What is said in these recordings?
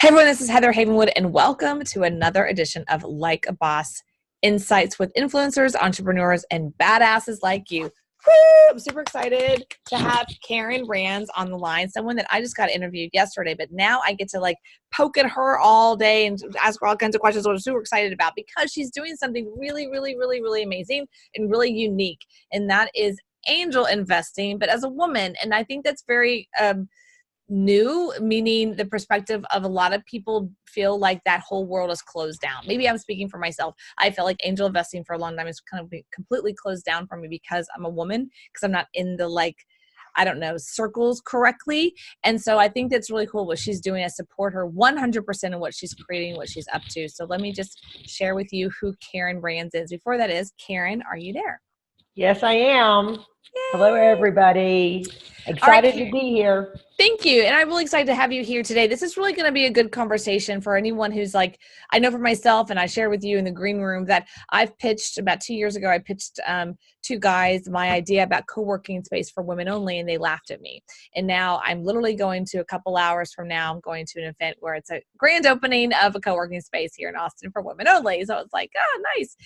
Hey everyone, this is Heather Havenwood, and welcome to another edition of Like a Boss, Insights with Influencers, Entrepreneurs, and Badasses like you. Woo! I'm super excited to have Karen Rands on the line, someone that I just got interviewed yesterday, but now I get to poke at her all day and ask her all kinds of questions, what I'm super excited about, because she's doing something really, really, really, really amazing and really unique, and that is angel investing, but as a woman. And I think that's very new, meaning the perspective of a lot of people feel like that whole world is closed down. Maybe I'm speaking for myself. I felt like angel investing for a long time is kind of completely closed down for me because I'm a woman, because I'm not in the I don't know, circles correctly. And so I think that's really cool what she's doing. I support her 100% in what she's creating, what she's up to. So let me just share with you who Karen Rands is. Before that is, Karen, are you there? Yes, I am. Yay. Hello, everybody. Excited to be here. Thank you. And I'm really excited to have you here today. This is really going to be a good conversation for anyone who's I know for myself, and I share with you in the green room that I've pitched about 2 years ago. I pitched two guys my idea about co-working space for women only, and they laughed at me. And now I'm literally going to, a couple hours from now, I'm going to an event where it's a grand opening of a co-working space here in Austin for women only. So it's nice.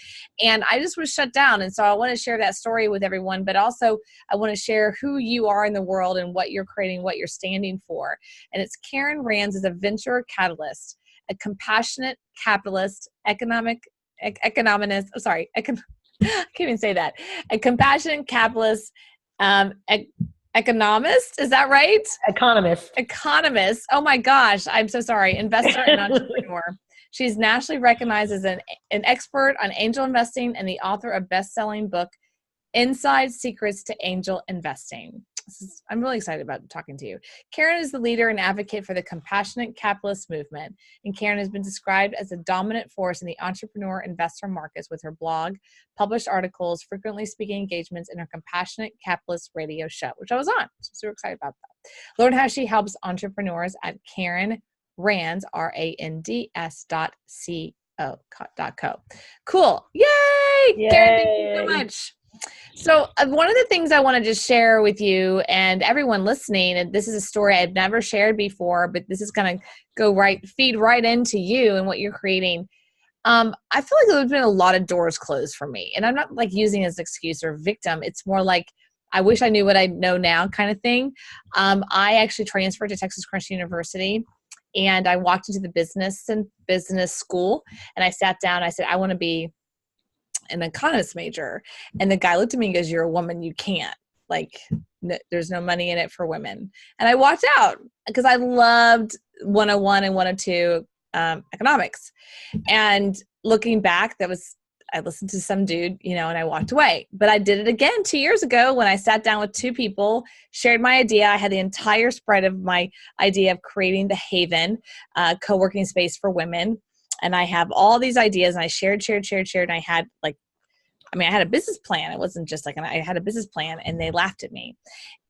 And I just was shut down. And so I want to share that story with everyone, but also I want to share who you are in the world and what you're creating, what you're standing for. And it's Karen Rands is a venture catalyst, a compassionate capitalist, I can't even say that. A compassionate capitalist, economist, is that right? Economist. Oh my gosh, I'm so sorry. Investor and entrepreneur. She's nationally recognized as an expert on angel investing and the author of best-selling book, Inside Secrets to Angel Investing. I'm really excited about talking to you. Karen is the leader and advocate for the compassionate capitalist movement, and Karen has been described as a dominant force in the entrepreneur investor markets with her blog, published articles, frequently speaking engagements, and her compassionate capitalist radio show, which I was on. So I'm super excited about that. Learn how she helps entrepreneurs at Karen Rands, RANDS.co. Cool. Yay! Karen, thank you so much. So one of the things I want to just share with you and everyone listening, and this is a story I've never shared before, but this is going to feed right into you and what you're creating. I feel like there's been a lot of doors closed for me, and I'm not using it as an excuse or victim. It's more like, I wish I knew what I know now kind of thing. I actually transferred to Texas Christian University, and I walked into the business school, and I sat down. I said, I want to be an economist major. And the guy looked at me and goes, you're a woman, you can't. There's no money in it for women. And I walked out because I loved 101 and 102 economics. And looking back, I listened to some dude, and I walked away. But I did it again 2 years ago when I sat down with two people, shared my idea. I had the entire spread of my idea of creating the Haven co-working space for women. And I have all these ideas, and I shared. And I had I had a business plan. It wasn't just I had a business plan, and they laughed at me.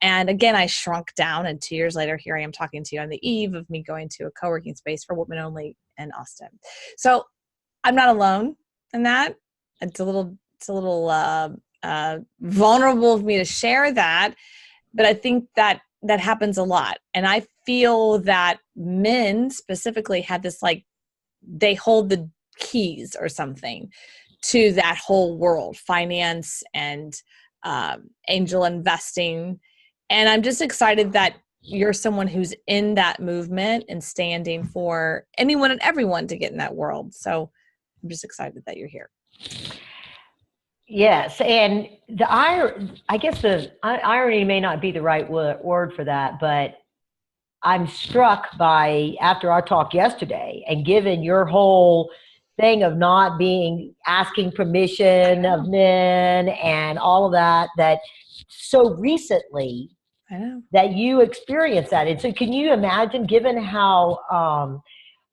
And again, I shrunk down, and 2 years later, here I am talking to you on the eve of me going to a co-working space for women only in Austin. So I'm not alone in that. It's a little vulnerable of me to share that, but I think that happens a lot. And I feel that men specifically have this they hold the keys or something to that whole world, finance and angel investing. And I'm just excited that you're someone who's in that movement and standing for anyone and everyone to get in that world. So I'm just excited that you're here. Yes. And I guess the irony may not be the right word for that, but I'm struck by, after our talk yesterday, and given your whole thing of not asking permission of men and all of that so recently I know that you experienced that. And so can you imagine, given how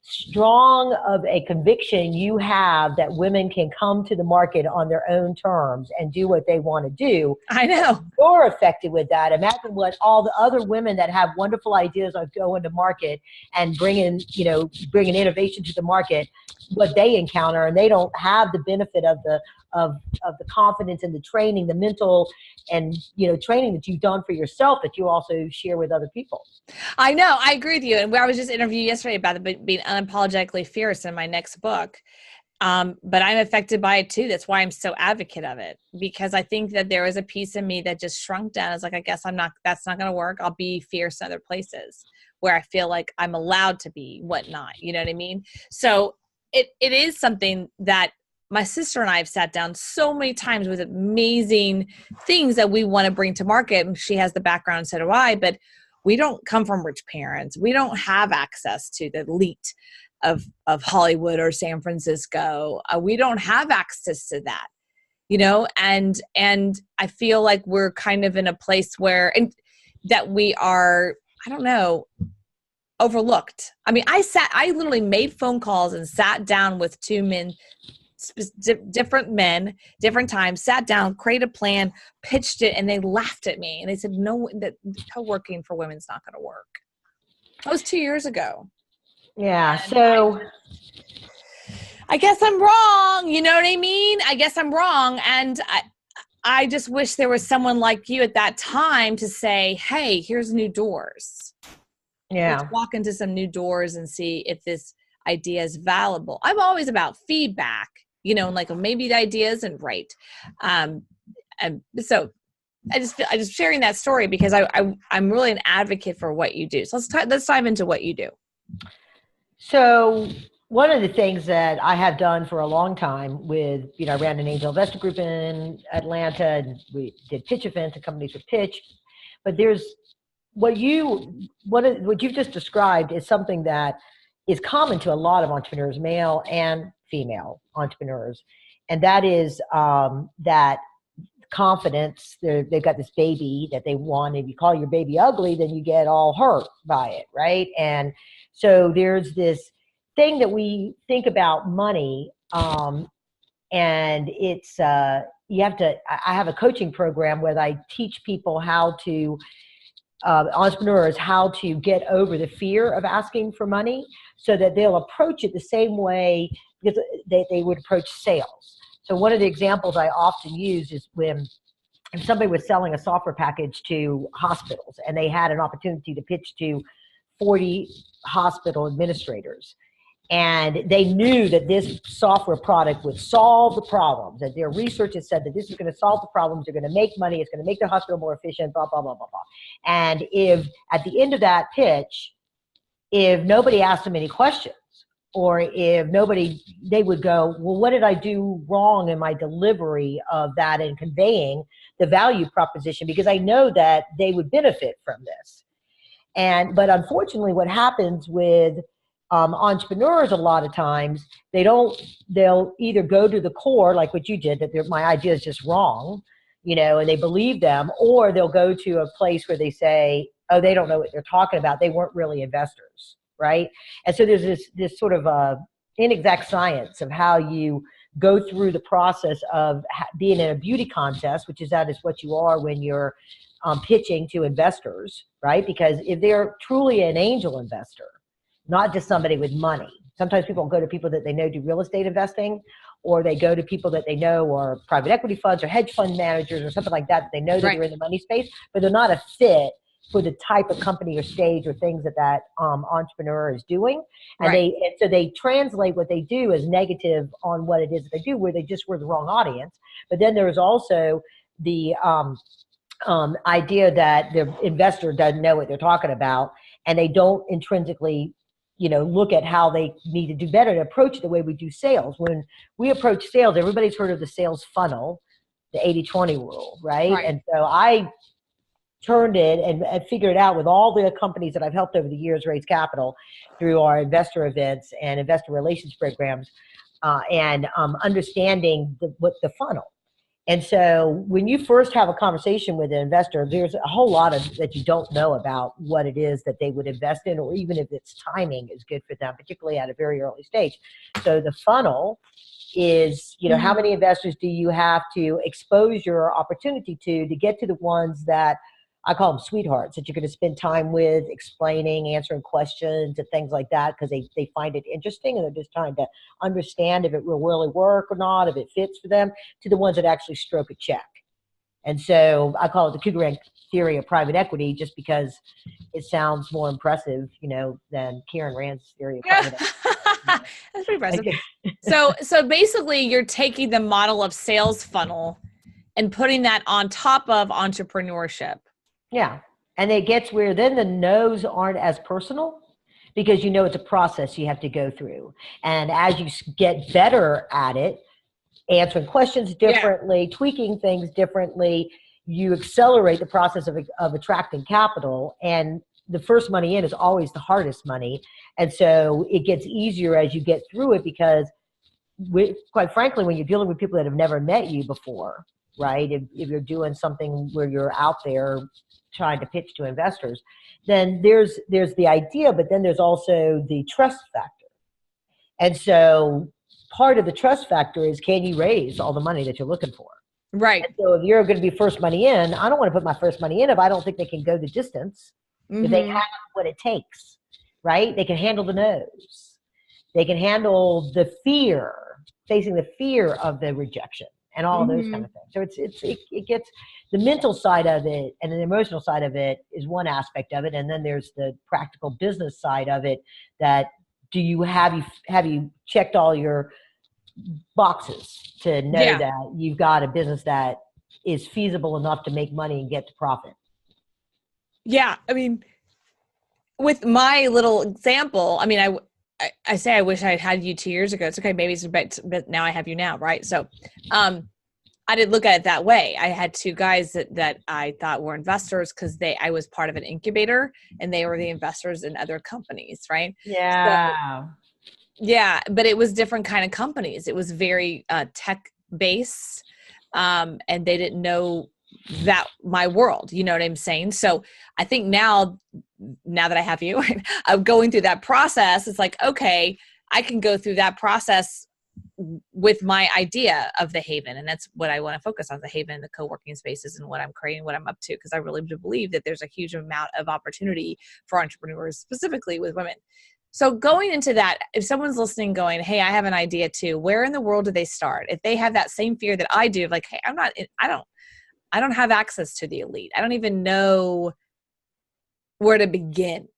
strong of a conviction you have that women can come to the market on their own terms and do what they want to do. I know. You're affected with that. Imagine what all the other women that have wonderful ideas of going to market and bringing innovation to the market, what they encounter, and they don't have the benefit of of the confidence and the training, the mental and, training that you've done for yourself that you also share with other people. I know. I agree with you. And I was just interviewed yesterday about being unapologetically fierce in my next book. But I'm affected by it too. That's why I'm so advocate of it, because I think that there was a piece of me that just shrunk down. It's like, I guess that's not going to work. I'll be fierce in other places where I feel like I'm allowed to be whatnot. You know what I mean? So it is something that my sister and I have sat down so many times with amazing things that we want to bring to market. And she has the background, so do I, but we don't come from rich parents. We don't have access to the elite of Hollywood or San Francisco. We don't have access to that, and I feel like we're kind of in a place where, and that we are, I don't know, overlooked. I mean, I literally made phone calls and sat down with two men, different men, different times, sat down, created a plan, pitched it, and they laughed at me. And they said, no, that co-working for women's not going to work. That was 2 years ago. Yeah. So I guess I'm wrong. You know what I mean? I guess I'm wrong. And I just wish there was someone like you at that time to say, hey, here's new doors. Yeah. Let's walk into some new doors and see if this idea is valuable. I'm always about feedback, and like, maybe the idea isn't right. And so I just sharing that story because I'm really an advocate for what you do. So let's dive into what you do. So one of the things that I have done for a long time with, I ran an angel investor group in Atlanta, and we did pitch events and companies would pitch. But there's what you've just described is something that is common to a lot of entrepreneurs, male and female entrepreneurs. And that is that confidence. They've got this baby that they want. If you call your baby ugly, then you get all hurt by it, right? And so there's this thing that we think about money, and it's you have to. I have a coaching program where I teach people how to entrepreneurs how to get over the fear of asking for money, so that they'll approach it the same way because they would approach sales. So one of the examples I often use is when somebody was selling a software package to hospitals, and they had an opportunity to pitch to 40 hospital administrators. And they knew that this software product would solve the problems, that their research has said that this is going to solve the problems, they're going to make money, it's going to make the hospital more efficient, blah, blah, blah, blah, blah. And if at the end of that pitch, if nobody asked them any questions, or if they would go, well, what did I do wrong in my delivery of that and conveying the value proposition? Because I know that they would benefit from this. But unfortunately, what happens with entrepreneurs a lot of times, they'll either go to the core, like what you did, that my idea is just wrong, and they believe them, or they'll go to a place where they say, oh, they don't know what they're talking about. They weren't really investors, right? And so there's this sort of inexact science of how you go through the process of being in a beauty contest, that is what you are when you're pitching to investors, right? Because if they're truly an angel investor, not just somebody with money. Sometimes people go to people that they know do real estate investing, or they go to people that they know are private equity funds or hedge fund managers or something like that. They know that they're in the money space, but they're not a fit for the type of company or stage or things that entrepreneur is doing. And so they translate what they do as negative on what it is that they do, where they just were the wrong audience. But then there's also the idea that the investor doesn't know what they're talking about, and they don't intrinsically look at how they need to do better to approach the way we do sales. When we approach sales, everybody's heard of the sales funnel, the 80-20 rule, right? And so I turned it and figured out with all the companies that I've helped over the years raise capital through our investor events and investor relations programs, and understanding the funnel. And so when you first have a conversation with an investor, there's a whole lot that you don't know about what it is that they would invest in, or even if its timing is good for them, particularly at a very early stage. So the funnel is, how many investors do you have to expose your opportunity to get to the ones that I call them sweethearts that you're going to spend time with, explaining, answering questions and things like that, because they find it interesting and they're just trying to understand if it will really work or not, if it fits for them, to the ones that actually stroke a check. And so I call it the Cougar theory of private equity, just because it sounds more impressive, than Karen Rands' theory of private equity. That's pretty impressive. So basically you're taking the model of sales funnel and putting that on top of entrepreneurship. Yeah. And it gets where then the no's aren't as personal, because it's a process you have to go through. And as you get better at it, answering questions differently, tweaking things differently, you accelerate the process of attracting capital. And the first money in is always the hardest money. And so it gets easier as you get through it, because quite frankly, when you're dealing with people that have never met you before, right? If you're doing something where you're out there trying to pitch to investors, then there's the idea, but then there's also the trust factor. And so part of the trust factor is, can you raise all the money that you're looking for? Right. And so if you're going to be first money in, I don't want to put my first money in if I don't think they can go the distance. If they have what it takes, right? They can handle the no's. They can handle the fear, facing the fear of the rejection and all those kind of things. So it gets the mental side of it, and the emotional side of it is one aspect of it. And then there's the practical business side of it, that have you checked all your boxes to know that you've got a business that is feasible enough to make money and get to profit. Yeah. I mean, with my little example, I mean, I say I wish I had you 2 years ago. It's okay. Maybe but now I have you now. Right. So, I didn't look at it that way. I had two guys that I thought were investors, because I was part of an incubator and they were the investors in other companies. Right. Yeah. So, yeah. But it was different kind of companies. It was very tech based. And they didn't know that my world, you know what I'm saying? So I think now that I have you, I'm going through that process. It's like, okay, I can go through that process with my idea of the Haven. And that's what I want to focus on, the Haven, the co-working spaces, and what I'm creating, what I'm up to. Because I really do believe that there's a huge amount of opportunity for entrepreneurs, specifically with women. So going into that, if someone's listening going, hey, I have an idea too, where in the world do they start? If they have that same fear that I do, like, hey, I don't have access to the elite. I don't even know where to begin.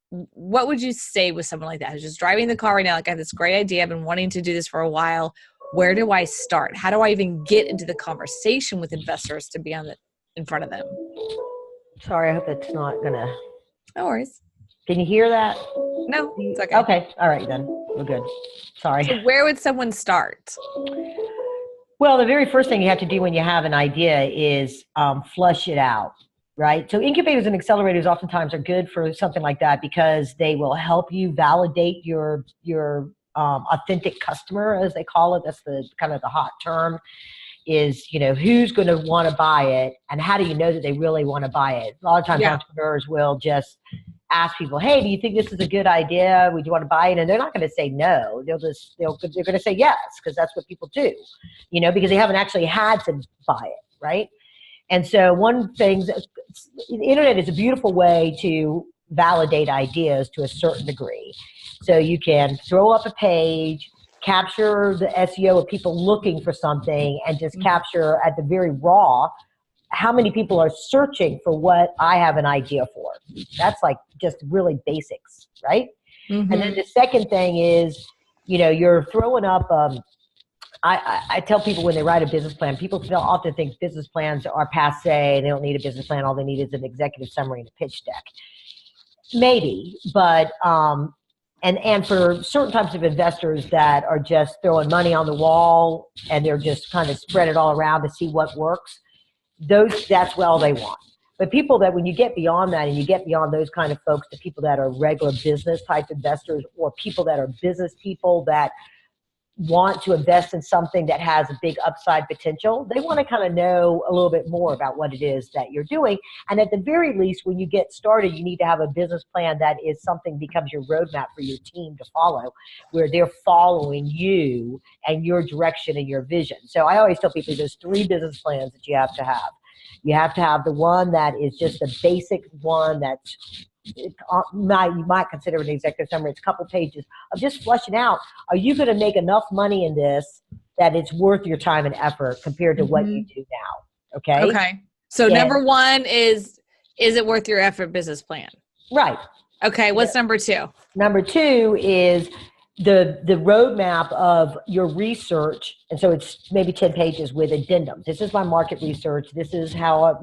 What would you say with someone like that who's just driving the car right now? Like, I have this great idea. I've been wanting to do this for a while. Where do I start? How do I even get into the conversation with investors to be in front of them? Sorry, I hope it's not gonna. No worries. Can you hear that? No, it's okay. Okay, all right then. We're good. Sorry. So where would someone start? Well, the very first thing you have to do when you have an idea is flush it out, right? So incubators and accelerators oftentimes are good for something like that, because they will help you validate your authentic customer, as they call it. That's the kind of the hot term, is, who's going to want to buy it, and how do you know that they really want to buy it? A lot of times entrepreneurs will just ask people, hey, do you think this is a good idea? Would you want to buy it? And they're not going to say no. They're going to say yes, because that's what people do, because they haven't actually had to buy it, right? And so one thing, the internet is a beautiful way to validate ideas to a certain degree. So you can throw up a page, capture the SEO of people looking for something, and just capture at the very raw how many people are searching for what I have an idea for. That's like just really basics, right? And then the second thing is, you're throwing up, I tell people when they write a business plan, people often think business plans are passe. They don't need a business plan. All they need is an executive summary and a pitch deck. Maybe, but, and for certain types of investors that are just throwing money on the wall and they're just kind of spread it all around to see what works, that's all they want. But people that, when you get beyond that and you get beyond those kind of folks, to people that are regular business type investors, or people that are business people that want to invest in something that has a big upside potential, they want to kind of know a little bit more about what it is that you're doing. And at the very least, when you get started, you need to have a business plan that is something becomes your roadmap for your team to follow, where they're following you and your direction and your vision. So I always tell people there's 3 business plans that you have to have. You have to have the one that is just the basic one that's, you might consider an executive summary. It's a couple pages of just fleshing out, are you going to make enough money in this that it's worth your time and effort compared to what you do now? Okay. Okay. So number one is it worth your effort business plan? Right. Okay. What's number two? Number two is the roadmap of your research. And so it's maybe 10 pages with addendums. This is my market research. This is how,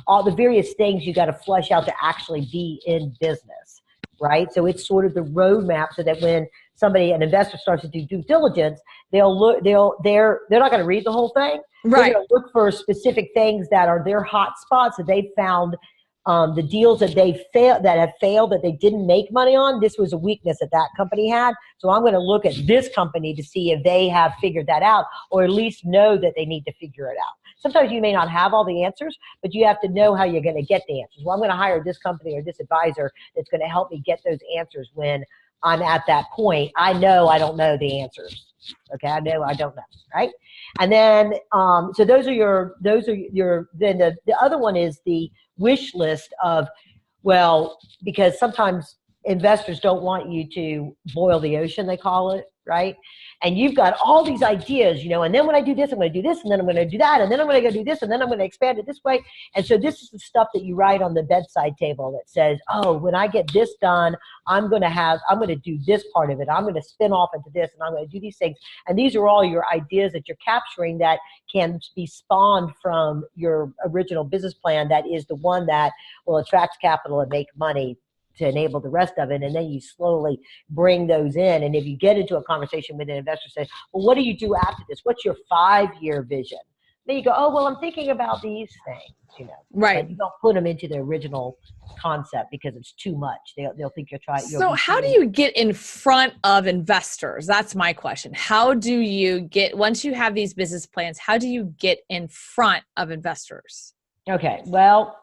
all the various things you got to flesh out to actually be in business, right? So it's sort of the roadmap so that when an investor starts to do due diligence, they're not going to read the whole thing. Right. They're going to look for specific things that are their hot spots that they found. The deals that have failed, that they didn't make money on, this was a weakness that company had. So I'm going to look at this company to see if they have figured that out, or at least know that they need to figure it out. Sometimes you may not have all the answers, but you have to know how you're going to get the answers. Well, I'm going to hire this company or this advisor that's going to help me get those answers when I'm at that point. I know I don't know the answers. Okay, I know I don't know, right? And then, so those are your. Then the other one is the wish list of, well, because sometimes investors don't want you to boil the ocean, they call it, right? And you've got all these ideas, and then when I do this, I'm going to do this, and then I'm going to do that, and then I'm going to go do this, and then I'm going to expand it this way. And so this is the stuff that you write on the bedside table that says, oh, when I get this done, I'm going to do this part of it. I'm going to spin off into this, and I'm going to do these things. And these are all your ideas that you're capturing that can be spawned from your original business plan. That is the one that will attract capital and make money to enable the rest of it. And then you slowly bring those in. And if you get into a conversation with an investor, say, well, what do you do after this? What's your 5-year vision? Then you go, oh, well, I'm thinking about these things, Right. But you don't put them into the original concept because it's too much. They'll think you're trying. So how do you get in front of investors? That's my question. How do you get, once you have these business plans, how do you get in front of investors? Okay. Well,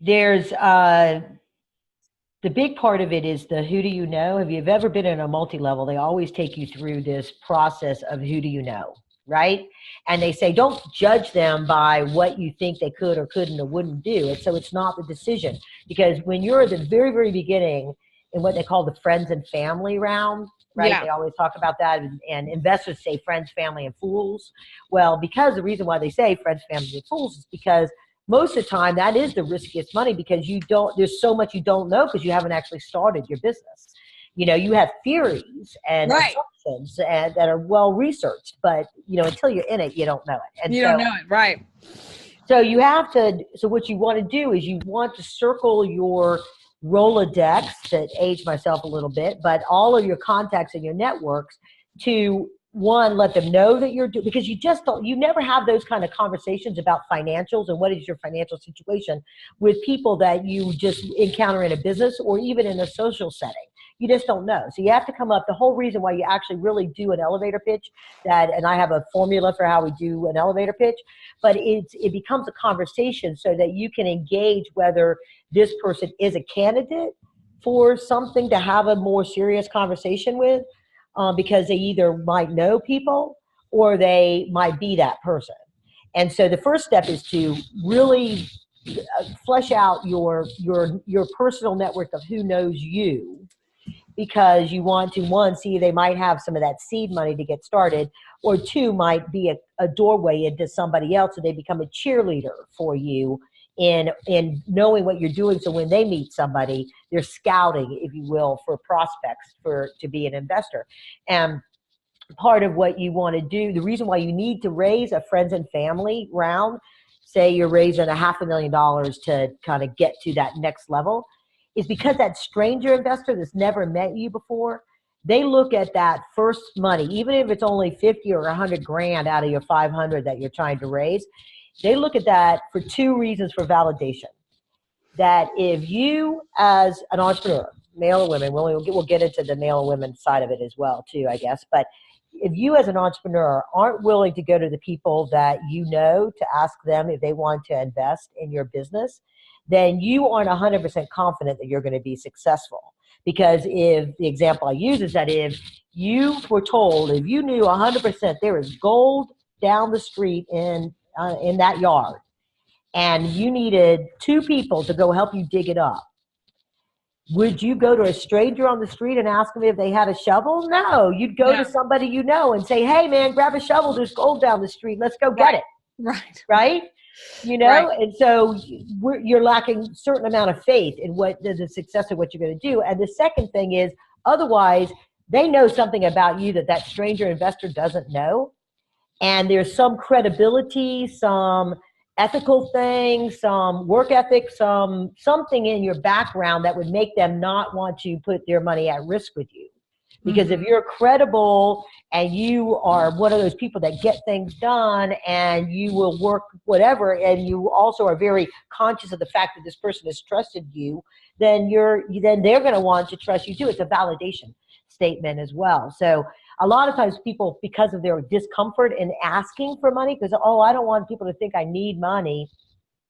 there's, the big part of it is the who do you know. Have you ever been in a multi-level? They always take you through this process of who do you know, right? And they say, don't judge them by what you think they could or couldn't or wouldn't do. So it's not the decision. Because when you're at the very, very beginning in what they call the friends and family round, right? Yeah. They always talk about that. And investors say friends, family, and fools. Well, because the reason why they say friends, family, and fools is because most of the time, that is the riskiest money because there's so much you don't know because you haven't actually started your business. You have theories and assumptions that are well researched, but until you're in it, you don't know it. And you don't know it, right? So so what you want to do is you want to circle your Rolodex, to age myself a little bit, but all of your contacts and your networks to, one, let them know that you're doing, because you never have those kind of conversations about financials and what is your financial situation with people that you just encounter in a business or even in a social setting. You just don't know. So you have to come up, the whole reason why you actually really do an elevator pitch, and I have a formula for how we do an elevator pitch, but it becomes a conversation so that you can engage whether this person is a candidate for something to have a more serious conversation with. Because they either might know people or they might be that person. And so the first step is to really flesh out your personal network of who knows you, because you want to, one, see they might have some of that seed money to get started, or two, might be a doorway into somebody else so they become a cheerleader for you in knowing what you're doing. So when they meet somebody, they're scouting, if you will, for prospects to be an investor. And part of what you want to do, the reason why you need to raise a friends and family round, say you're raising $500,000 to kind of get to that next level, is because that stranger investor that's never met you before, they look at that first money, even if it's only 50 or 100 grand out of your 500 that you're trying to raise. They look at that for two reasons for validation. That if you, as an entrepreneur, male or women, we'll get into the male and women side of it as well too, I guess. But if you as an entrepreneur aren't willing to go to the people that you know to ask them if they want to invest in your business, then you aren't 100% confident that you're going to be successful. Because if the example I use is that if you were told, if you knew 100% there is gold down the street in that yard, and you needed 2 people to go help you dig it up, would you go to a stranger on the street and ask them if they had a shovel? No, you'd go to somebody you know and say, hey man, grab a shovel, there's gold down the street, let's go get it. Right? You know, and so you're lacking a certain amount of faith in what the success of what you're going to do. And the second thing is, otherwise, they know something about you that that stranger investor doesn't know. And there's some credibility, some ethical thing, some work ethic, something in your background that would make them not want to put their money at risk with you. Because if you're credible and you are one of those people that get things done and you will work whatever, and you also are very conscious of the fact that this person has trusted you, then they're going to want to trust you too. It's a validation statement as well. So a lot of times people, because of their discomfort in asking for money, because, oh, I don't want people to think I need money,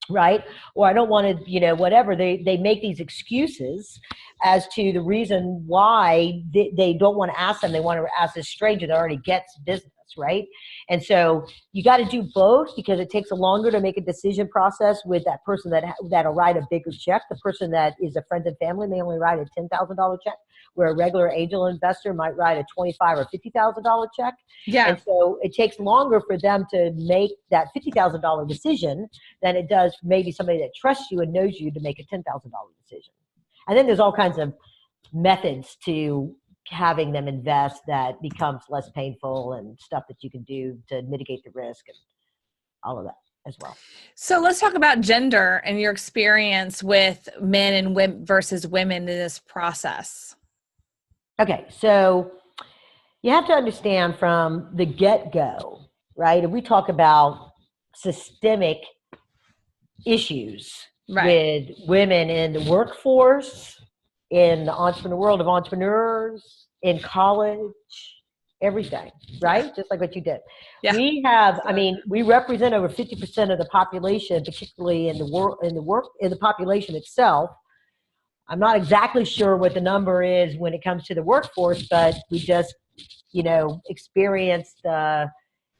right? Or I don't want to, whatever. They make these excuses as to the reason why they don't want to ask them. They want to ask a stranger that already gets business, right? And so you got to do both, because it takes longer to make a decision process with that person that'll write a bigger check. The person that is a friend and family may only write a $10,000 check, where a regular angel investor might write a $25,000 or $50,000 check. Yeah. And so it takes longer for them to make that $50,000 decision than it does for maybe somebody that trusts you and knows you to make a $10,000 decision. And then there's all kinds of methods to having them invest that becomes less painful, and stuff that you can do to mitigate the risk and all of that as well. So let's talk about gender and your experience with men and women versus women in this process. Okay, so you have to understand from the get-go, right? If we talk about systemic issues with women in the workforce, in the world of entrepreneurs, in college, everything, right? Just like what you did. Yeah. We represent over 50% of the population, particularly in the population itself. I'm not exactly sure what the number is when it comes to the workforce, but we just, experienced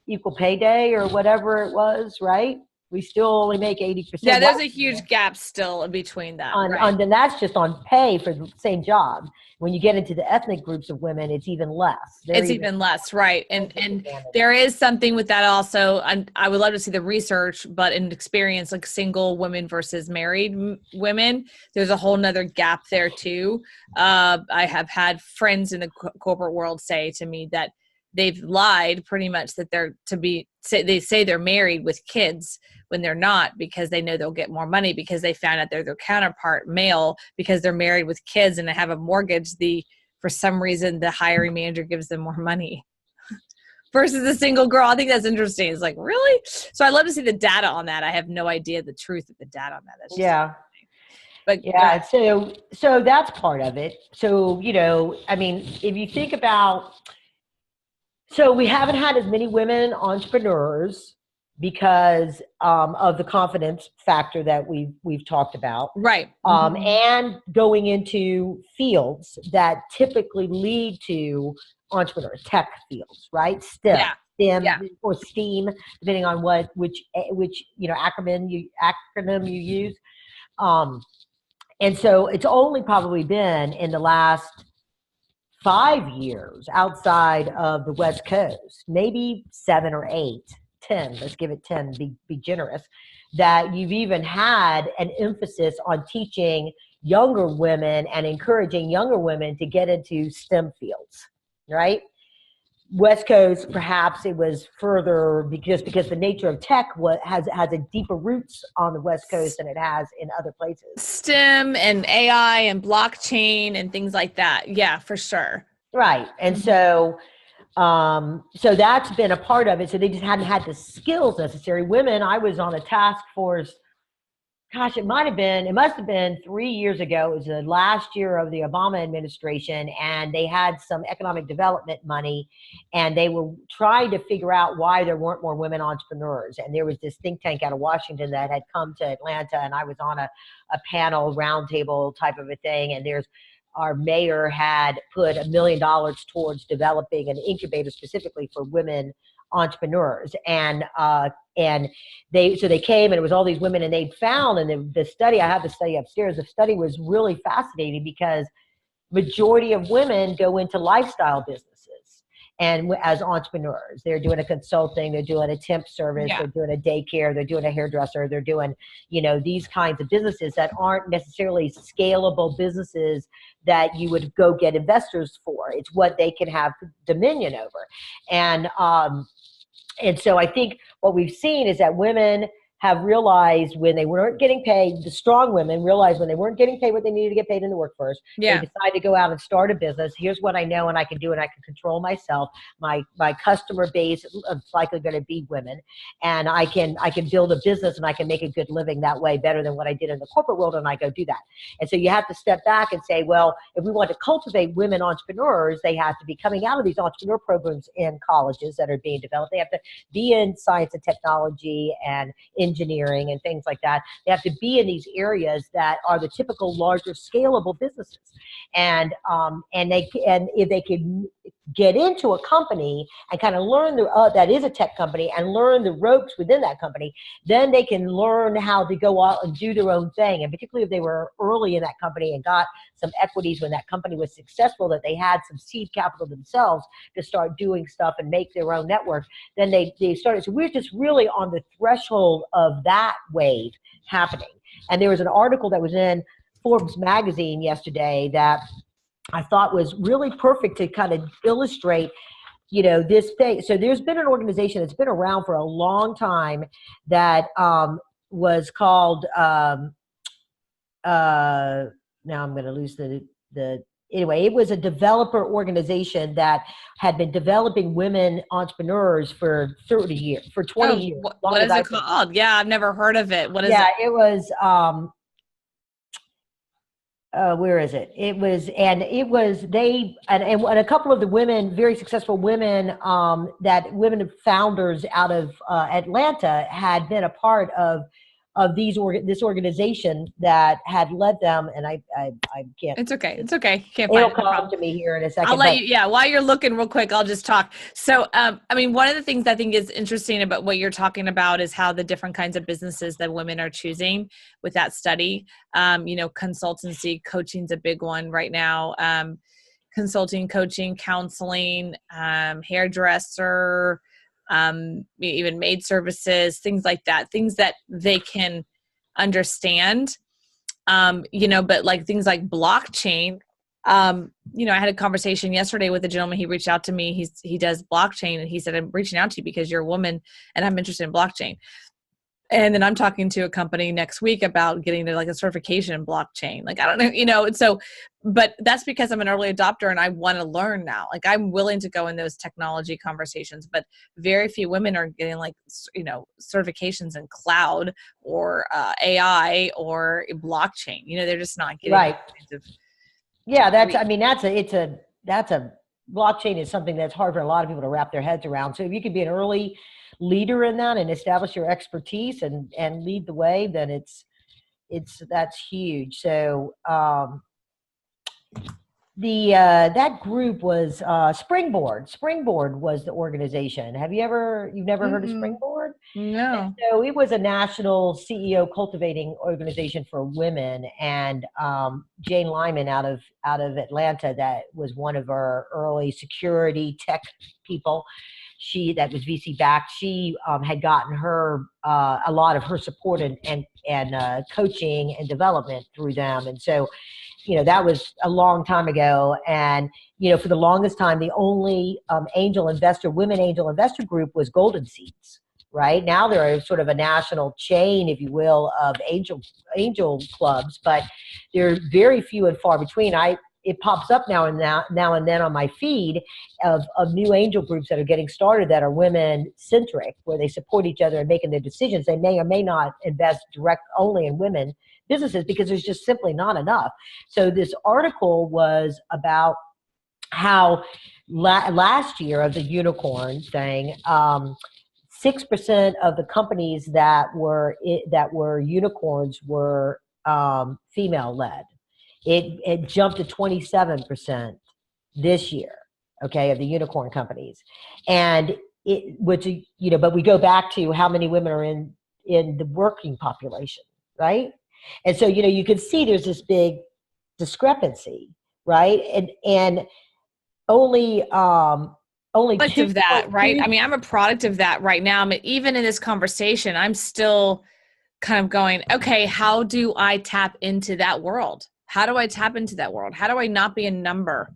equal pay day or whatever it was, right? We still only make 80%. Yeah, there's a huge gap still in between that. And that's just on pay for the same job. When you get into the ethnic groups of women, it's even less. It's even less, right? And there is something with that also. And I would love to see the research, but in experience, like single women versus married women, there's a whole nother gap there too. I have had friends in the corporate world say to me that they've lied pretty much that they say they're married with kids when they're not, because they know they'll get more money, because they found out they're their counterpart male because they're married with kids and they have a mortgage. For some reason, the hiring manager gives them more money versus a single girl. I think that's interesting. It's like, really? So I'd love to see the data on that. I have no idea the truth of the data on that. That's just but yeah, so that's part of it. So, if you think about, so we haven't had as many women entrepreneurs because of the confidence factor that we've talked about. Right. And going into fields that typically lead to entrepreneurs, tech fields, right? STEM or STEAM, depending on which acronym you use. And so it's only probably been in the last 5 years outside of the West Coast, maybe 7 or 8, 10, let's give it 10, be generous, that you've even had an emphasis on teaching younger women and encouraging younger women to get into STEM fields, right? West Coast, perhaps it was further because the nature of tech has a deeper roots on the West Coast than it has in other places. STEM and AI and blockchain and things like that. Yeah, for sure. Right. And so that's been a part of it. So they just hadn't had the skills necessary. Women, I was on a task force. Gosh, it must have been 3 years ago. It was the last year of the Obama administration, and they had some economic development money, and they were trying to figure out why there weren't more women entrepreneurs. And there was this think tank out of Washington that had come to Atlanta, and I was on a panel roundtable type of a thing. And our mayor had put $1 million towards developing an incubator specifically for women entrepreneurs. And they came, and it was all these women, and they found, and the study, I have the study upstairs, the study was really fascinating because majority of women go into lifestyle businesses. And as entrepreneurs, they're doing a consulting, they're doing a temp service, they're doing a daycare, they're doing a hairdresser, they're doing, these kinds of businesses that aren't necessarily scalable businesses that you would go get investors for. It's what they can have dominion over. And so I think what we've seen is that women have realized when they weren't getting paid, the strong women realized when they weren't getting paid what they needed to get paid in the workforce, they decided to go out and start a business. Here's what I know and I can do, and I can control myself. My customer base is likely going to be women, and I can build a business and I can make a good living that way better than what I did in the corporate world, and I go do that. And so you have to step back and say, well, if we want to cultivate women entrepreneurs, they have to be coming out of these entrepreneur programs in colleges that are being developed. They have to be in science and technology and engineering and things like that. They have to be in these areas that are the typical larger scalable businesses. And if they can get into a company and kind of learn that is a tech company and learn the ropes within that company, then they can learn how to go out and do their own thing. And particularly if they were early in that company and got some equities when that company was successful, that they had some seed capital themselves to start doing stuff and make their own network, then they started. So we're just really on the threshold of that wave happening. And there was an article that was in Forbes magazine yesterday that I thought was really perfect to kind of illustrate, this thing. So there's been an organization that's been around for a long time that was called, now I'm going to lose anyway, it was a developer organization that had been developing women entrepreneurs for 30 years, for 20 years. What is it called? Yeah, I've never heard of it. What is it? Yeah, it was, where is it? It was a couple of the women, very successful women, women founders out of Atlanta had been a part of this organization that had led them. And I can't. It's okay. It's okay. Can't It'll find come to me here in a second. I'll let you. Yeah, while you're looking, real quick, I'll just talk. So, one of the things I think is interesting about what you're talking about is how the different kinds of businesses that women are choosing with that study. Consultancy, coaching's a big one right now. Consulting, coaching, counseling, hairdresser, even maid services, things like that, things that they can understand, but like things like blockchain, I had a conversation yesterday with a gentleman. He reached out to me. He does blockchain, and he said, I'm reaching out to you because you're a woman and I'm interested in blockchain. And then I'm talking to a company next week about getting to like a certification in blockchain. Like, I don't know, but that's because I'm an early adopter and I want to learn now. Like, I'm willing to go in those technology conversations, but very few women are getting certifications in cloud or AI or blockchain. They're just not getting right. Yeah, blockchain is something that's hard for a lot of people to wrap their heads around. So if you could be an early leader in that and establish your expertise and lead the way, then that's huge. So that group was Springboard. Springboard was the organization. You've never heard of Springboard? No. And so it was a national CEO cultivating organization for women, and Jane Lyman out of Atlanta, that was one of our early security tech people. That was VC backed. She had gotten her a lot of her support and coaching and development through them, and so that was a long time ago. And for the longest time, the only women angel investor group was Golden Seeds. Right now, they're sort of a national chain, if you will, of angel clubs, but they're very few and far between. It pops up now and then on my feed of new angel groups that are getting started that are women centric, where they support each other and making their decisions. They may or may not invest direct only in women businesses because there's just simply not enough. So this article was about how last year of the unicorn thing, 6% of the companies that were unicorns were female led. It jumped to 27% this year, okay, of the unicorn companies. And which, but we go back to how many women are in the working population, right? And so, you can see there's this big discrepancy, right? And only product of that, right? I mean, I'm a product of that right now. I mean, even in this conversation, I'm still kind of going, okay, how do I tap into that world? How do I tap into that world? How do I not be a number?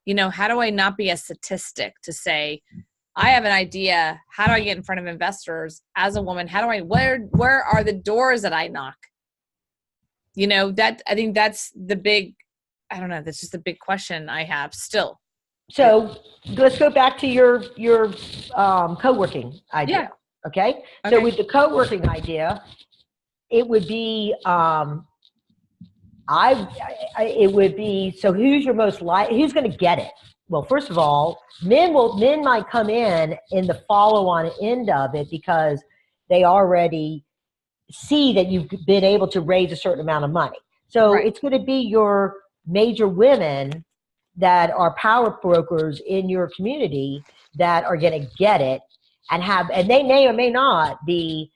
How do I not be a statistic to say, I have an idea. How do I get in front of investors as a woman? Where are the doors that I knock? I think that's the big, I don't know, that's just the big question I have still. So let's go back to your co-working idea. Yeah. Okay. So with the co-working idea, it would be, it would be, so who's who's going to get it? Well, first of all, men might come in the follow-on end of it because they already see that you've been able to raise a certain amount of money. So It's going to be your major women that are power brokers in your community that are going to get it and they may or may not be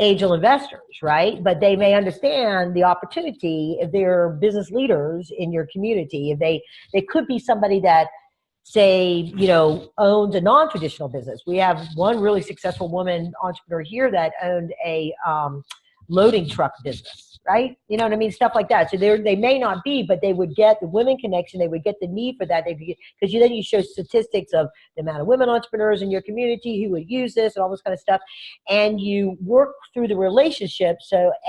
angel investors, right? But they may understand the opportunity if they're business leaders in your community. If they could be somebody that, say, owns a non-traditional business. We have one really successful woman entrepreneur here that owned a loading truck business, right? You know what I mean? Stuff like that. So they may not be, but they would get the women connection. They would get the need for that. Because then you show statistics of the amount of women entrepreneurs in your community who would use this and all this kind of stuff. And you work through the relationship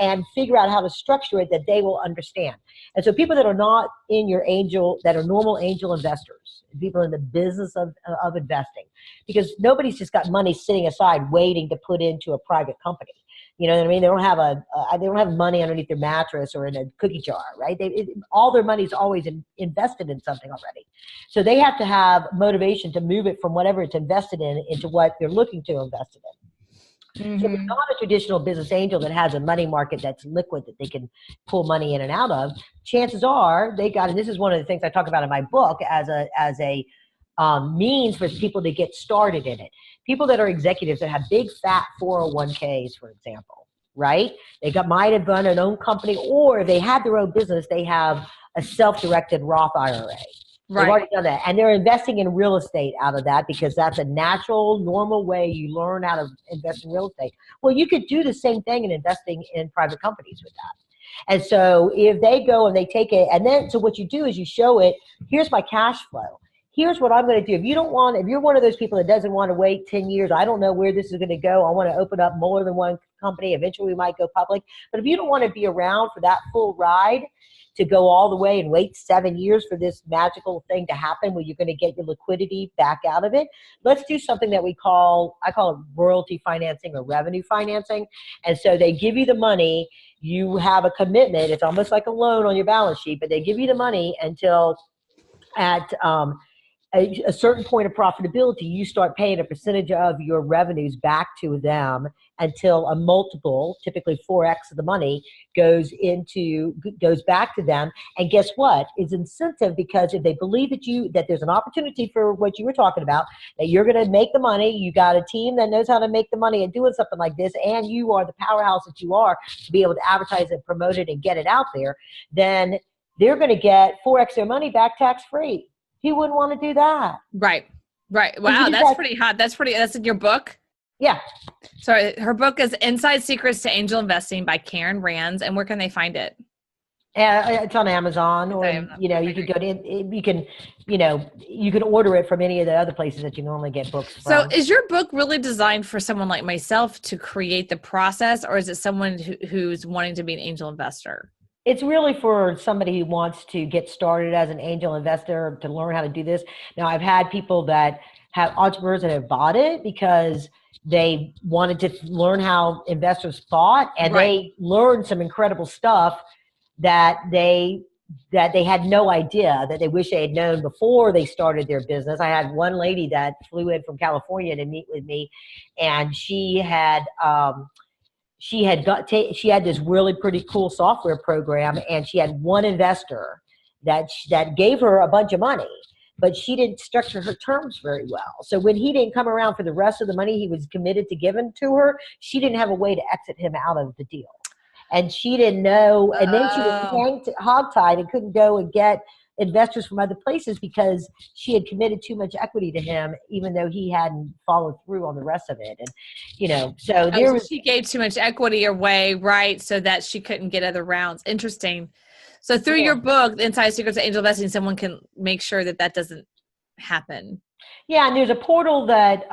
and figure out how to structure it that they will understand. And so people that are not in your that are normal angel investors, people in the business of investing, because nobody's just got money sitting aside waiting to put into a private company. You know what I mean? They don't have money underneath their mattress or in a cookie jar, right? All their money is always invested in something already. So they have to have motivation to move it from whatever it's invested in into what they're looking to invest it in. Mm-hmm. So it's not a traditional business angel that has a money market that's liquid that they can pull money in and out of. Chances are and this is one of the things I talk about in my book as a means for people to get started in it. People that are executives that have big fat 401ks, for example, right? They might have run an own company, or if they had their own business, they have a self-directed Roth IRA. Right. They've already done that. And they're investing in real estate out of that because that's a natural, normal way you learn how to invest in real estate. Well, you could do the same thing in investing in private companies with that. And so if they go and they take it, and then so what you do is you show it, here's my cash flow. Here's what I'm going to do. If you're one of those people that doesn't want to wait 10 years, I don't know where this is going to go. I want to open up more than one company. Eventually we might go public. But if you don't want to be around for that full ride to go all the way and wait 7 years for this magical thing to happen where you're going to get your liquidity back out of it, let's do something that I call it royalty financing or revenue financing. And so they give you the money. You have a commitment. It's almost like a loan on your balance sheet, but they give you the money until at a certain point of profitability, you start paying a percentage of your revenues back to them until a multiple, typically 4x of the money, goes back to them. And guess what? It's incentive, because if they believe that there's an opportunity for what you were talking about, that you're going to make the money, you got a team that knows how to make the money and doing something like this, and you are the powerhouse that you are to be able to advertise it, promote it, and get it out there, then they're going to get 4x their money back tax-free. He wouldn't want to do that. Right. Wow, that's pretty hot. That's in your book? Yeah. So her book is Inside Secrets to Angel Investing by Karen Rands. And where can they find it? It's on Amazon, or you could go to you can order it from any of the other places that you normally get books from. So is your book really designed for someone like myself to create the process, or is it someone who's wanting to be an angel investor? It's really for somebody who wants to get started as an angel investor, to learn how to do this. Now, I've had people that have entrepreneurs that have bought it because they wanted to learn how investors thought, and they learned some incredible stuff that they had no idea, that they wish they had known before they started their business. I had one lady that flew in from California to meet with me, and she had this really pretty cool software program, and she had one investor that gave her a bunch of money. but she didn't structure her terms very well. So when he didn't come around for the rest of the money he was committed to giving to her, she didn't have a way to exit him out of the deal. And she didn't know. And then she was hogtied and couldn't go and get investors from other places because she had committed too much equity to him, even though he hadn't followed through on the rest of it. And, so she gave too much equity away, right? So that she couldn't get other rounds. Interesting. So through your book, The Inside Secrets of Angel Investing, someone can make sure that doesn't happen. Yeah. And there's a portal that,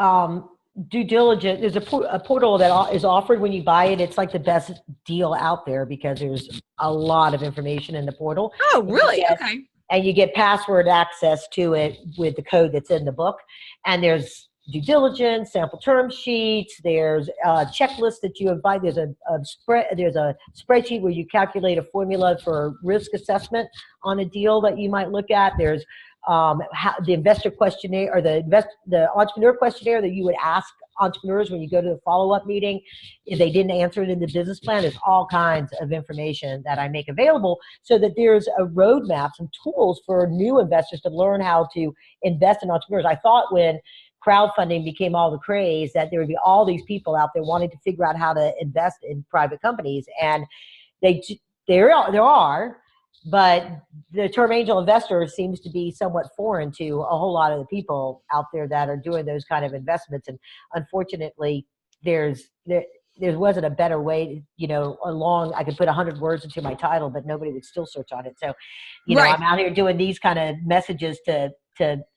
due diligence, there's a portal that is offered when you buy it. It's like the best deal out there because there's a lot of information in the portal. Oh, really? Okay. And you get password access to it with the code that's in the book. And there's due diligence, sample term sheets. There's a checklist that you invite. There's a spreadsheet where you calculate a formula for risk assessment on a deal that you might look at. There's the investor questionnaire or the entrepreneur questionnaire that you would ask entrepreneurs when you go to the follow-up meeting. If they didn't answer it in the business plan, there's all kinds of information that I make available so that there's a roadmap, some tools for new investors to learn how to invest in entrepreneurs. I thought when crowdfunding became all the craze that there would be all these people out there wanting to figure out how to invest in private companies, and there are. But the term angel investor seems to be somewhat foreign to a whole lot of the people out there that are doing those kind of investments. And unfortunately, there wasn't a better way, I could put 100 words into my title, but nobody would still search on it. So, I'm out here doing these kind of messages to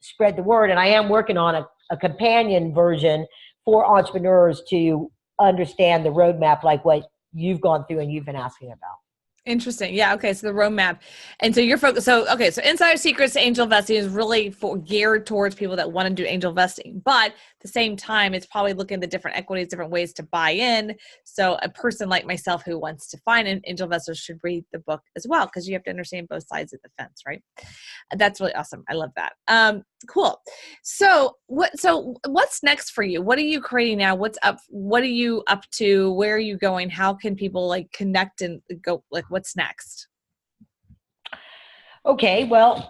spread the word. And I am working on a companion version for entrepreneurs to understand the roadmap, like what you've gone through and you've been asking about. Interesting. Yeah. Okay. So the roadmap. And so you're focused. So Insider Secrets to Angel Investing is really geared towards people that want to do angel investing, but at the same time, it's probably looking at the different equities, different ways to buy in. So a person like myself who wants to find an angel investor should read the book as well, because you have to understand both sides of the fence, right? That's really awesome. I love that. Cool. So what's next for you? What are you creating now? What's up? What are you up to? Where are you going? How can people connect and go, what's next? Okay. Well,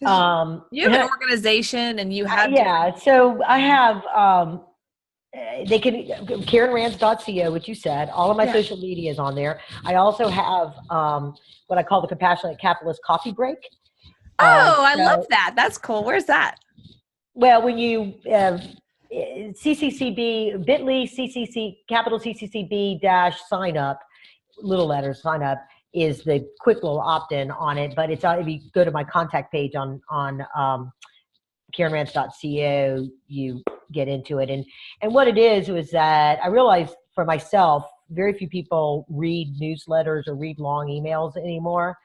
you have an organization and you have, so I have, they can, KarenRands.co, which you said, all of my social media is on there. I also have, what I call the Compassionate Capitalist Coffee Break. I love that. That's cool. Where's that? Well, when you CCCB, bit.ly, capital CCCB - sign up, little letters, sign up is the quick little opt-in on it. But it's if you go to my contact page on KarenRands.co, you get into it. And what it is was that I realized for myself, very few people read newsletters or read long emails anymore.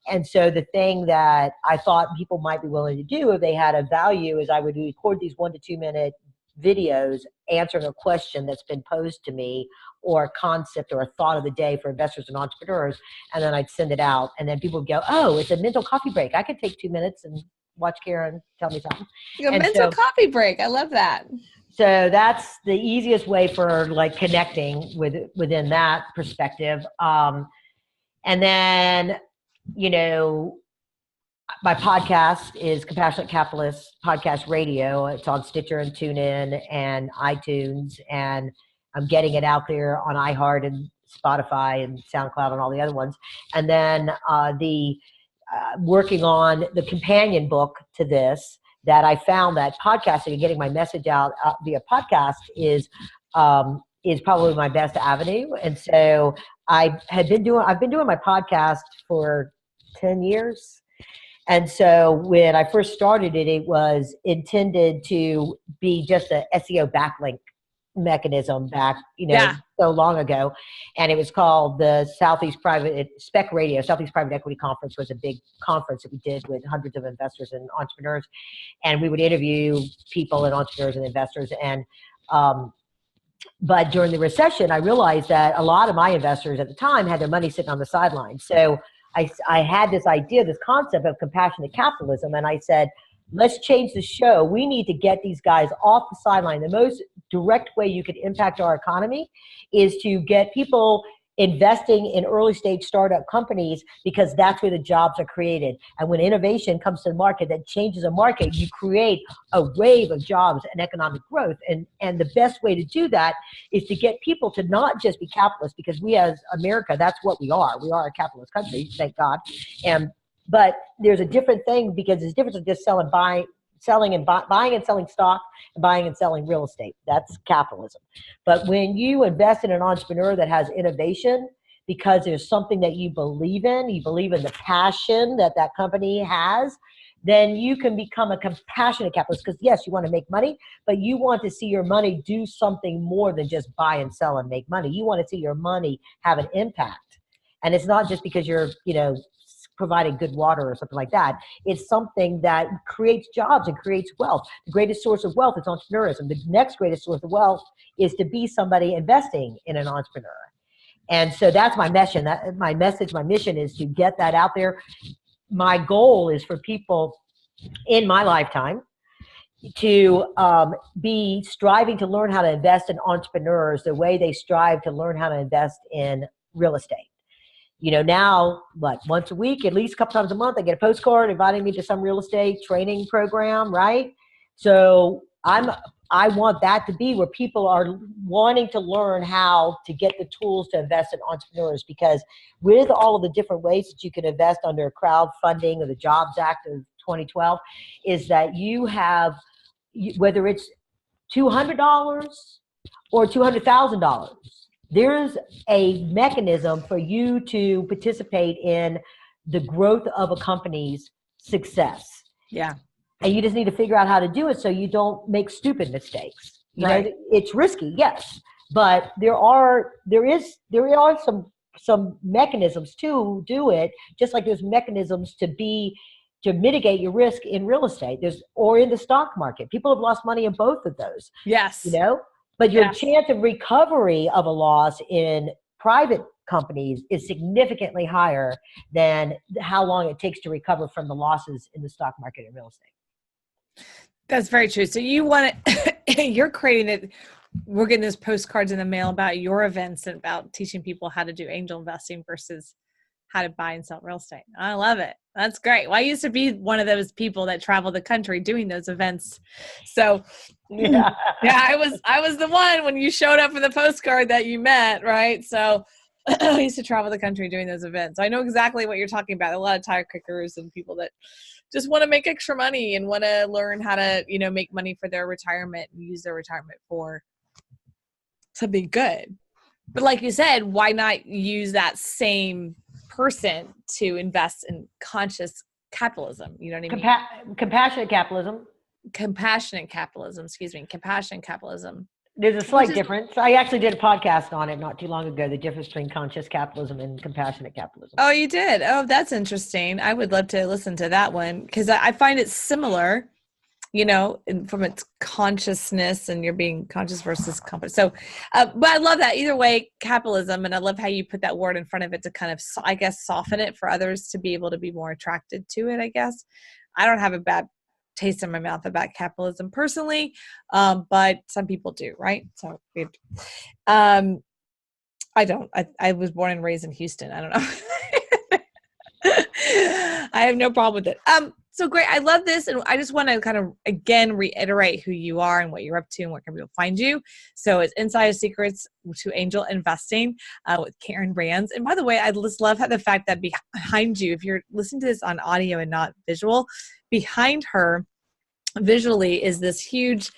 And so the thing that I thought people might be willing to do if they had a value is I would record these 1 to 2 minute videos answering a question that's been posed to me, or a concept or a thought of the day for investors and entrepreneurs. And then I'd send it out, and then people would go, oh, it's a mental coffee break. I could take 2 minutes and watch Karen tell me something. Mental coffee break. I love that. So that's the easiest way for connecting within that perspective. And then, my podcast is Compassionate Capitalist Podcast Radio. It's on Stitcher and TuneIn and iTunes, and I'm getting it out there on iHeart and Spotify and SoundCloud and all the other ones. And then working on the companion book to this, that I found that podcasting and getting my message out via podcast is probably my best avenue. And so I've been doing my podcast for 10 years. And so when I first started it, it was intended to be just a SEO backlink mechanism back, so long ago. And it was called the Southeast Private Equity Conference. Was a big conference that we did with hundreds of investors and entrepreneurs. And we would interview people and entrepreneurs and investors. And, but during the recession, I realized that a lot of my investors at the time had their money sitting on the sidelines. So I had this idea, this concept of compassionate capitalism, and I said, let's change the show. We need to get these guys off the sideline. The most direct way you could impact our economy is to get people investing in early stage startup companies, because that's where the jobs are created. And when innovation comes to the market that changes a market, you create a wave of jobs and economic growth. And the best way to do that is to get people to not just be capitalists, because we as America, that's what we are. We are a capitalist country, thank God. But there's a different thing, because there's a difference of just buying and selling stock and buying and selling real estate. That's capitalism. But when you invest in an entrepreneur that has innovation, because there's something that you believe in the passion that that company has, then you can become a compassionate capitalist. Because yes, you want to make money, but you want to see your money do something more than just buy and sell and make money. You want to see your money have an impact. And it's not just because you're, providing good water or something like that. It's something that creates jobs and creates wealth. The greatest source of wealth is entrepreneurism. The next greatest source of wealth is to be somebody investing in an entrepreneur. And so that's my mission. My mission is to get that out there. My goal is for people in my lifetime to be striving to learn how to invest in entrepreneurs the way they strive to learn how to invest in real estate. Now, once a week, at least a couple times a month, I get a postcard inviting me to some real estate training program, right? So I want that to be where people are wanting to learn how to get the tools to invest in entrepreneurs, because with all of the different ways that you can invest under crowdfunding or the Jobs Act of 2012, is that you have, whether it's $200 or $200,000, there's a mechanism for you to participate in the growth of a company's success. Yeah. And you just need to figure out how to do it so you don't make stupid mistakes. Right. It's risky, yes, but there are some mechanisms to do it, just like there's mechanisms to mitigate your risk in real estate. Or in the stock market. People have lost money in both of those. Yes. But your chance of recovery of a loss in private companies is significantly higher than how long it takes to recover from the losses in the stock market and real estate. That's very true. So you want to, you're creating it. We're getting those postcards in the mail about your events and about teaching people how to do angel investing versus how to buy and sell real estate. I love it. That's great. Well, I used to be one of those people that travel the country doing those events. So yeah, I was the one when you showed up for the postcard that you met, right? So I used to travel the country doing those events. I know exactly what you're talking about. A lot of tire kickers and people that just want to make extra money and want to learn how to, make money for their retirement and use their retirement for something good. But like you said, why not use that same person to invest in conscious capitalism? You know what I mean? Compassionate capitalism. Compassionate capitalism. Compassionate capitalism. There's a slight difference. I actually did a podcast on it not too long ago, the difference between conscious capitalism and compassionate capitalism. Oh, you did? Oh, that's interesting. I would love to listen to that one because I find it similar, from its consciousness, and you're being conscious versus conscious. So, but I love that either way, capitalism. And I love how you put that word in front of it to kind of, I guess, soften it for others to be able to be more attracted to it, I guess. I don't have a bad taste in my mouth about capitalism personally, but some people do, right? So, I don't. I was born and raised in Houston. I don't know. I have no problem with it. So great. I love this. And I just want to kind of, again, reiterate who you are and what you're up to and where can people find you. So it's Insider Secrets to Angel Investing with Karen Rands. And by the way, I just love how the fact that behind you, if you're listening to this on audio and not visual, behind her visually is this huge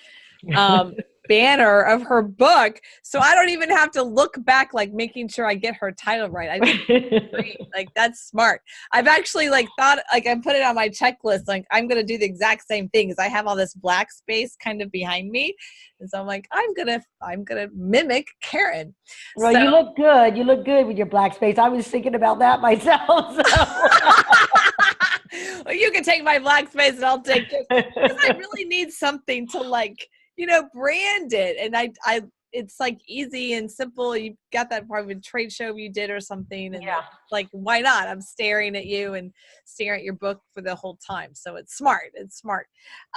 banner of her book. So I don't even have to look back, like making sure I get her title right. I think great. Like, that's smart. I've actually thought, I put it on my checklist. Like, I'm going to do the exact same thing because I have all this black space kind of behind me. And so I'm like, I'm going to mimic Karen. Well, you look good. You look good with your black space. I was thinking about that myself. So. Well, you can take my black space and I'll take it. Because I really need something to brand it. And it's easy and simple. You got that part of a trade show you did or something. And why not? I'm staring at you and staring at your book for the whole time. So it's smart. It's smart.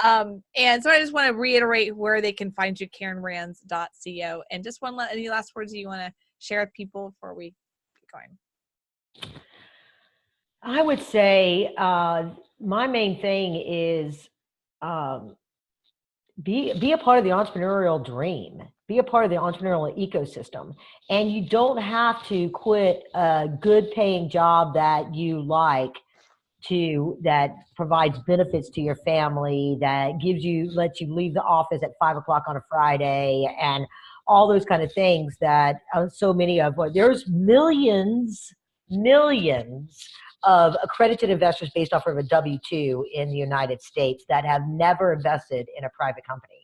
And so I just want to reiterate where they can find you, KarenRands.co. And just any last words you want to share with people before we Bitcoin? I would say my main thing is be a part of the entrepreneurial dream. Be a part of the entrepreneurial ecosystem. And you don't have to quit a good paying job that you like that provides benefits to your family, that lets you leave the office at 5 o'clock on a Friday, and all those kind of things that so many of, there's millions of accredited investors based off of a W-2 in the United States that have never invested in a private company.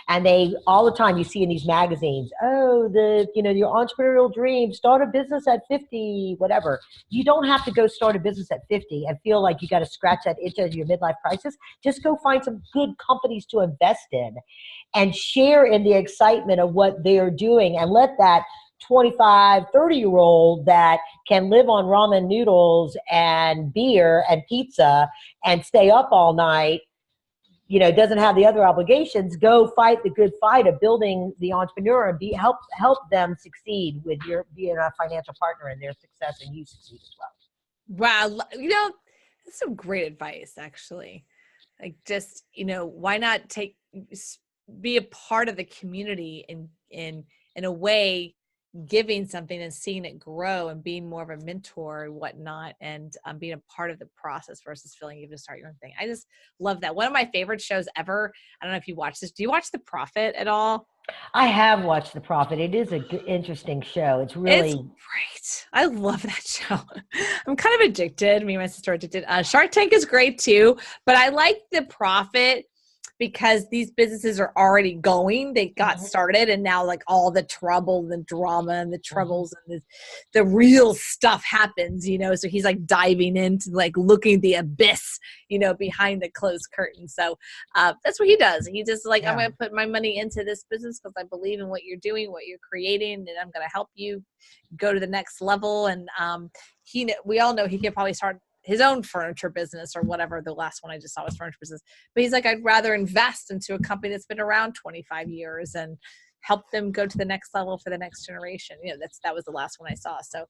And they, all the time you see in these magazines, oh, your entrepreneurial dream, start a business at 50, whatever. You don't have to go start a business at 50 and feel like you got to scratch that itch of your midlife crisis. Just go find some good companies to invest in and share in the excitement of what they're doing, and let that 25, 30-year-old that can live on ramen noodles and beer and pizza and stay up all night, doesn't have the other obligations, go fight the good fight of building the entrepreneur and help them succeed with your being a financial partner in their success, and you succeed as well. Wow. That's some great advice, actually. Like, just, why not be a part of the community in a way, giving something and seeing it grow and being more of a mentor and whatnot, and being a part of the process versus feeling you have to start your own thing. I just love that. One of my favorite shows ever. I don't know if you watch this. Do you watch The Prophet at all? I have watched The Prophet. It is an interesting show. It's great. I love that show. I'm kind of addicted. Me and my sister are addicted. Shark Tank is great too, but I like The Prophet because these businesses are already going. They got started, and now like all the trouble, the drama, and the troubles, and the real stuff happens, so he's like diving into like looking at the abyss, behind the closed curtain. So that's what he does. He just like, I'm going to put my money into this business because I believe in what you're doing, what you're creating, and I'm going to help you go to the next level. And we all know he can probably start his own furniture business or whatever. The last one I just saw was furniture business, but he's like, I'd rather invest into a company that's been around 25 years and help them go to the next level for the next generation. That was the last one I saw. So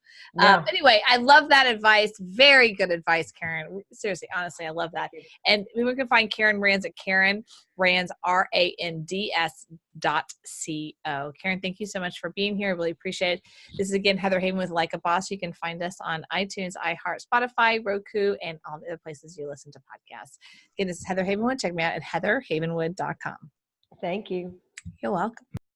anyway, I love that advice. Very good advice, Karen. Seriously, honestly, I love that. And we can find Karen Rands at Karen Rands, RANDS.co. Karen, thank you so much for being here. I really appreciate it. This is again Heather Haven with Like a Boss. You can find us on iTunes, iHeart, Spotify, Roku, and all the other places you listen to podcasts. Again, this is Heather Havenwood. Check me out at heatherhavenwood.com. Thank you. You're welcome.